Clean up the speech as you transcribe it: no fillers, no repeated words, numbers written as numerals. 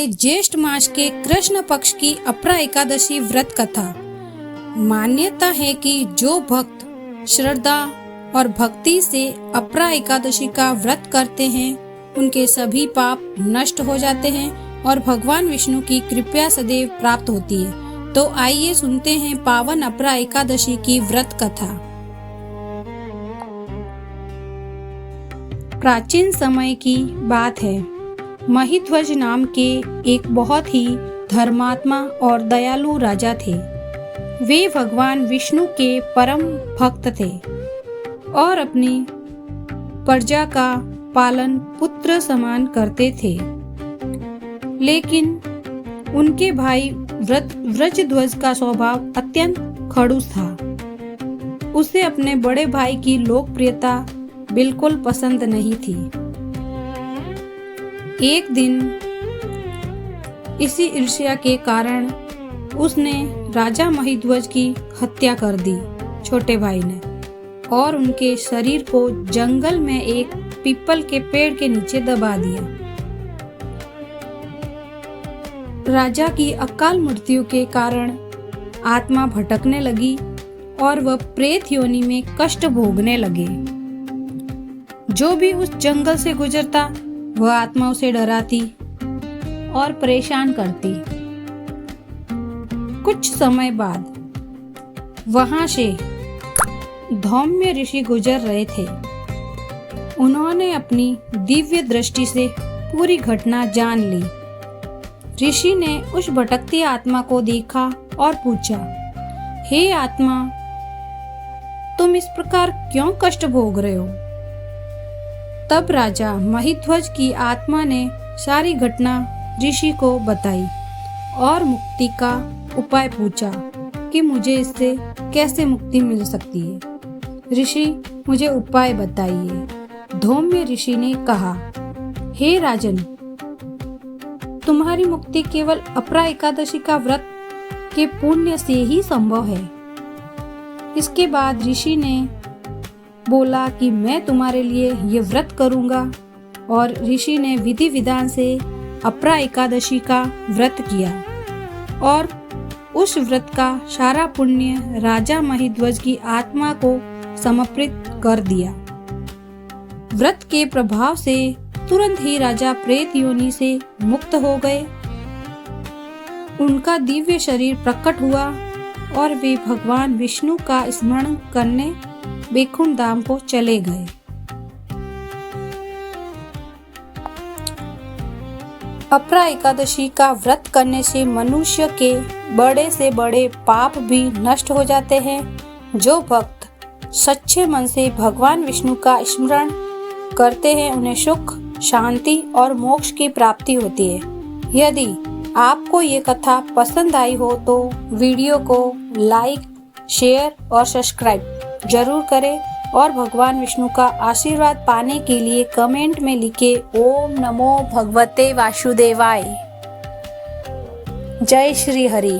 ज्येष्ठ मास के कृष्ण पक्ष की अपरा एकादशी व्रत कथा। मान्यता है कि जो भक्त श्रद्धा और भक्ति से अपरा एकादशी का व्रत करते हैं उनके सभी पाप नष्ट हो जाते हैं और भगवान विष्णु की कृपा सदैव प्राप्त होती है। तो आइए सुनते हैं पावन अपरा एकादशी की व्रत कथा। प्राचीन समय की बात है। महिध्वज नाम के एक बहुत ही धर्मात्मा और दयालु राजा थे। वे भगवान विष्णु के परम भक्त थे और अपनी प्रजा का पालन पुत्र समान करते थे। लेकिन उनके भाई व्रजध्वज का स्वभाव अत्यंत खड़ूस था। उसे अपने बड़े भाई की लोकप्रियता बिल्कुल पसंद नहीं थी। एक दिन इसी ईर्ष्या के कारण उसने राजा महिध्वज की हत्या कर दी छोटे भाई ने, और उनके शरीर को जंगल में एक पीपल के पेड़ के नीचे दबा दिया। राजा की अकाल मृत्यु के कारण आत्मा भटकने लगी और वह प्रेत योनि में कष्ट भोगने लगे। जो भी उस जंगल से गुजरता वह आत्मा उसे डराती और परेशान करती। कुछ समय बाद वहां से धौम्य ऋषि गुजर रहे थे। उन्होंने अपनी दिव्य दृष्टि से पूरी घटना जान ली। ऋषि ने उस भटकती आत्मा को देखा और पूछा, हे आत्मा, तुम इस प्रकार क्यों कष्ट भोग रहे हो? तब राजा महिध्वज की आत्मा ने सारी घटना ऋषि को बताई और मुक्ति का उपाय पूछा कि मुझे इससे कैसे मुक्ति मिल सकती है। ऋषि, मुझे उपाय बताइए। धौम्य ऋषि ने कहा, हे राजन, तुम्हारी मुक्ति केवल अपरा एकादशी का व्रत के पुण्य से ही संभव है। इसके बाद ऋषि ने बोला कि मैं तुम्हारे लिए ये व्रत करूंगा, और ऋषि ने विधि विधान से अपरा एकादशी का व्रत किया और उस व्रत का सारा पुण्य राजा महिध्वज की आत्मा को समर्पित कर दिया। व्रत के प्रभाव से तुरंत ही राजा प्रेत योनि से मुक्त हो गए। उनका दिव्य शरीर प्रकट हुआ और वे भगवान विष्णु का स्मरण करने वैकुंठ धाम को चले गए। अपरा एकादशी का व्रत करने से मनुष्य के बड़े से बड़े पाप भी नष्ट हो जाते हैं। जो भक्त सच्चे मन से भगवान विष्णु का स्मरण करते हैं उन्हें सुख, शांति और मोक्ष की प्राप्ति होती है। यदि आपको ये कथा पसंद आई हो तो वीडियो को लाइक, शेयर और सब्सक्राइब जरूर करें और भगवान विष्णु का आशीर्वाद पाने के लिए कमेंट में लिखे ओम नमो भगवते वासुदेवाय। जय श्री हरि।